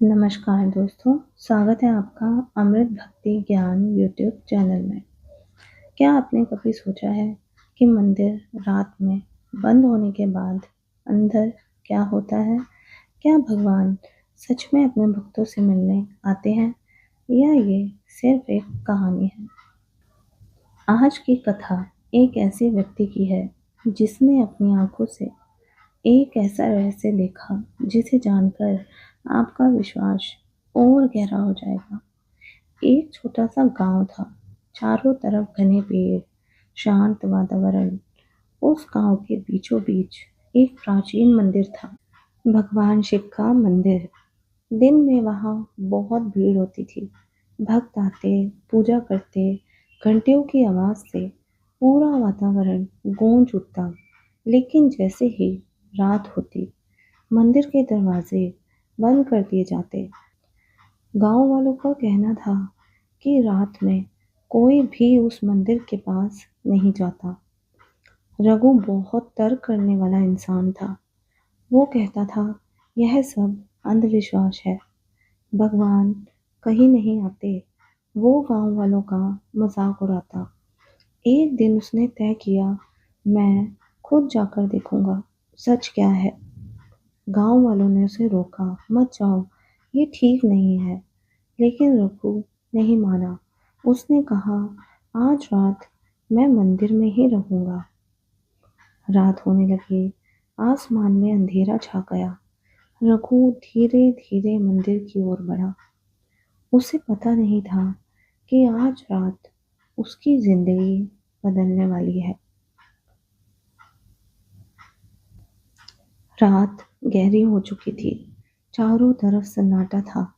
नमस्कार दोस्तों, स्वागत है आपका अमृत भक्ति ज्ञान यूट्यूब चैनल में। क्या आपने कभी सोचा है कि मंदिर रात में बंद होने के बाद अंदर क्या होता है? क्या भगवान सच में अपने भक्तों से मिलने आते हैं या ये सिर्फ एक कहानी है? आज की कथा एक ऐसे व्यक्ति की है जिसने अपनी आंखों से एक ऐसा रहस्य देखा जिसे जानकर आपका विश्वास और गहरा हो जाएगा। एक छोटा सा गांव था, चारों तरफ घने पेड़, शांत वातावरण। उस गांव के बीचों बीच एक प्राचीन मंदिर था, भगवान शिव का मंदिर। दिन में वहां बहुत भीड़ होती थी। भक्त आते, पूजा करते, घंटियों की आवाज से पूरा वातावरण गूंज उठता। लेकिन जैसे ही रात होती, मंदिर के दरवाजे बंद कर दिए जाते। गांव वालों का कहना था कि रात में कोई भी उस मंदिर के पास नहीं जाता। रघु बहुत तर्क करने वाला इंसान था। वो कहता था, यह सब अंधविश्वास है, भगवान कहीं नहीं आते। वो गांव वालों का मजाक उड़ाता। एक दिन उसने तय किया, मैं खुद जाकर देखूंगा सच क्या है। गांव वालों ने उसे रोका, मत जाओ, ये ठीक नहीं है। लेकिन रघु नहीं माना। उसने कहा, आज रात मैं मंदिर में ही रहूंगा। रात होने लगी, आसमान में अंधेरा छा गया। रघु धीरे धीरे मंदिर की ओर बढ़ा। उसे पता नहीं था कि आज रात उसकी जिंदगी बदलने वाली है। रात गहरी हो चुकी थी। चारों तरफ सन्नाटा था।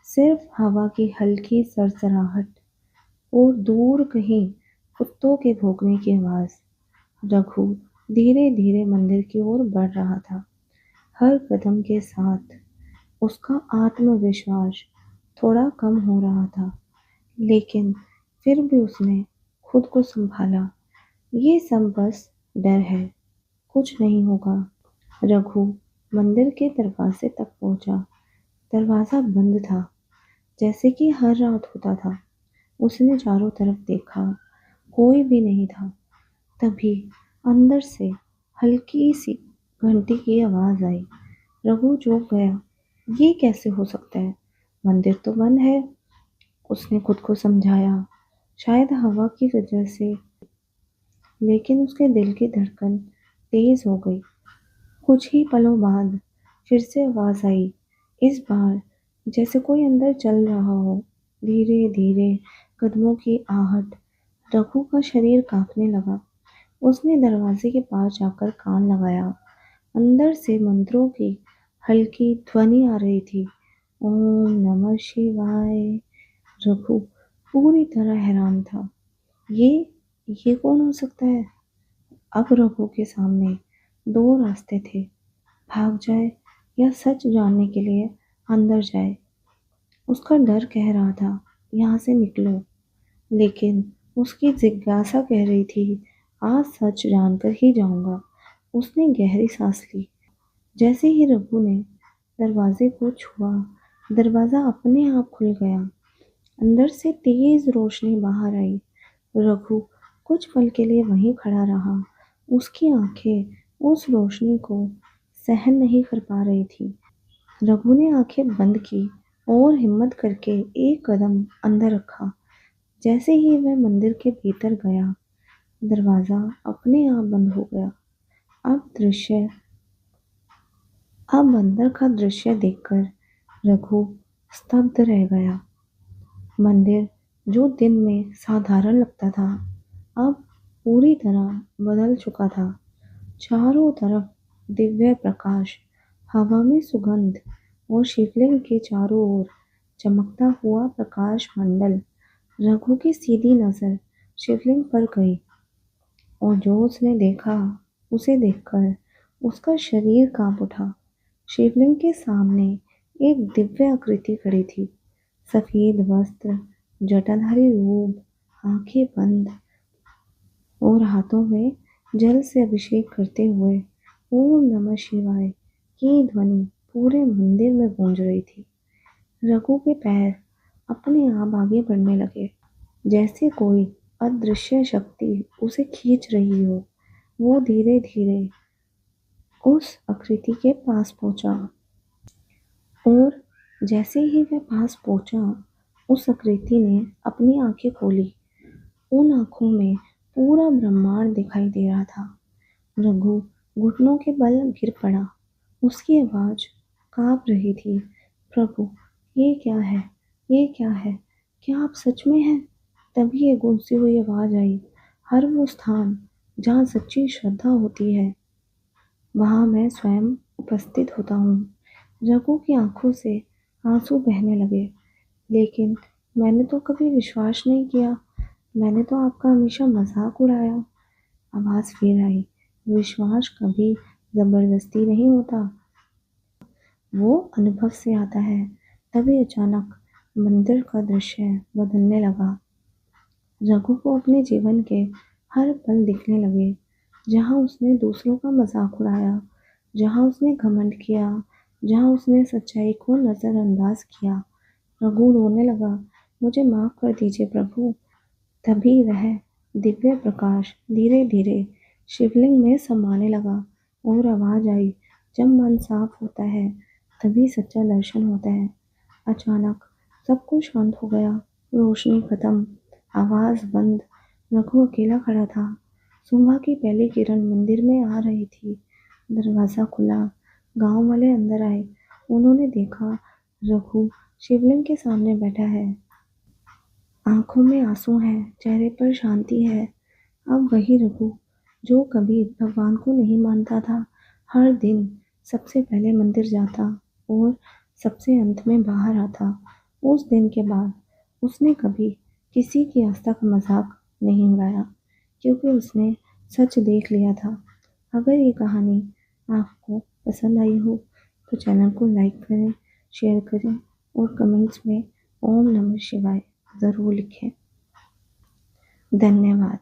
सिर्फ हवा की हल्की सरसराहट और दूर कहीं कुत्तों के भौंकने की आवाज। रघु धीरे धीरे मंदिर की ओर बढ़ रहा था। हर कदम के साथ उसका आत्मविश्वास थोड़ा कम हो रहा था, लेकिन फिर भी उसने खुद को संभाला। ये सब बस डर है, कुछ नहीं होगा। रघु मंदिर के दरवाजे तक पहुंचा। दरवाजा बंद था, जैसे कि हर रात होता था। उसने चारों तरफ देखा, कोई भी नहीं था। तभी अंदर से हल्की सी घंटी की आवाज आई। रघु चौंक गया। ये कैसे हो सकता है? मंदिर तो बंद है। उसने खुद को समझाया, शायद हवा की वजह से। लेकिन उसके दिल की धड़कन तेज हो गई। कुछ ही पलों बाद फिर से आवाज आई। इस बार जैसे कोई अंदर चल रहा हो। धीरे धीरे कदमों की आहट। रघु का शरीर कांपने लगा। उसने दरवाजे के पास जाकर कान लगाया। अंदर से मंत्रों की हल्की ध्वनि आ रही थी। ओम नमः शिवाय। रघु पूरी तरह हैरान था। ये ये कौन हो सकता है? अब रघु के सामने दो रास्ते थे, भाग जाए या सच जानने के लिए अंदर जाए। उसका डर कह रहा था, यहाँ से निकलो। लेकिन उसकी जिज्ञासा कह रही थी, आज सच जानकर ही जाऊंगा। उसने गहरी सांस ली। जैसे ही रघु ने दरवाजे को छुआ, दरवाजा अपने आप खुल गया। अंदर से तेज रोशनी बाहर आई। रघु कुछ पल के लिए वहीं खड़ा रहा। उसकी आंखें उस रोशनी को सहन नहीं कर पा रही थी। रघु ने आंखें बंद की और हिम्मत करके एक कदम अंदर रखा। जैसे ही वह मंदिर के भीतर गया, दरवाजा अपने आप बंद हो गया। अब दृश्य अब अंदर का दृश्य देखकर रघु स्तब्ध रह गया। मंदिर जो दिन में साधारण लगता था, अब पूरी तरह बदल चुका था। चारों तरफ दिव्य प्रकाश, हवा में सुगंध और शिवलिंग के चारों ओर चमकता हुआ प्रकाश मंडल। रघु की सीधी नजर शिवलिंग पर गई और जो उसने देखा, उसे देखकर उसका शरीर कांप उठा। शिवलिंग के सामने एक दिव्य आकृति खड़ी थी। सफेद वस्त्र, जटाधारी रूप, आंखें बंद और हाथों में जल से अभिषेक करते हुए ओम नमः शिवाय की ध्वनि पूरे मंदिर में गूंज रही थी। रघु के पैर अपने आप आगे बढ़ने लगे, जैसे कोई अदृश्य शक्ति उसे खींच रही हो। वो धीरे धीरे उस आकृति के पास पहुंचा और जैसे ही वह पास पहुंचा, उस आकृति ने अपनी आंखें खोली। उन आंखों में पूरा ब्रह्मांड दिखाई दे रहा था। रघु घुटनों के बल गिर पड़ा। उसकी आवाज कांप रही थी, प्रभु, ये क्या है? ये क्या है? क्या आप सच में हैं? तभी एक गूंजती हुई आवाज आई, हर वो स्थान जहाँ सच्ची श्रद्धा होती है, वहाँ मैं स्वयं उपस्थित होता हूँ। रघु की आंखों से आंसू बहने लगे। लेकिन मैंने तो कभी विश्वास नहीं किया। मैंने तो आपका हमेशा मजाक उड़ाया। आवाज फिर आई, विश्वास कभी जबरदस्ती नहीं होता, वो अनुभव से आता है। तभी अचानक मंदिर का दृश्य बदलने लगा। रघु को अपने जीवन के हर पल दिखने लगे, जहाँ उसने दूसरों का मजाक उड़ाया, जहाँ उसने घमंड किया, जहाँ उसने सच्चाई को नजरअंदाज किया। रघु रोने लगा, मुझे माफ कर दीजिए प्रभु। तभी वह दिव्य प्रकाश धीरे धीरे शिवलिंग में समाने लगा और आवाज आई, जब मन साफ होता है तभी सच्चा दर्शन होता है। अचानक सब कुछ शांत हो गया। रोशनी खत्म, आवाज बंद। रघु अकेला खड़ा था। सुबह की पहली किरण मंदिर में आ रही थी। दरवाजा खुला, गांव वाले अंदर आए। उन्होंने देखा, रघु शिवलिंग के सामने बैठा है। आंखों में आंसू हैं, चेहरे पर शांति है। अब वही रघु जो कभी भगवान को नहीं मानता था, हर दिन सबसे पहले मंदिर जाता और सबसे अंत में बाहर आता। उस दिन के बाद उसने कभी किसी की आस्था का मजाक नहीं उड़ाया, क्योंकि उसने सच देख लिया था। अगर ये कहानी आपको पसंद आई हो तो चैनल को लाइक करें, शेयर करें और कमेंट्स में ओम नमः शिवाय ज़रूर लिखें। धन्यवाद।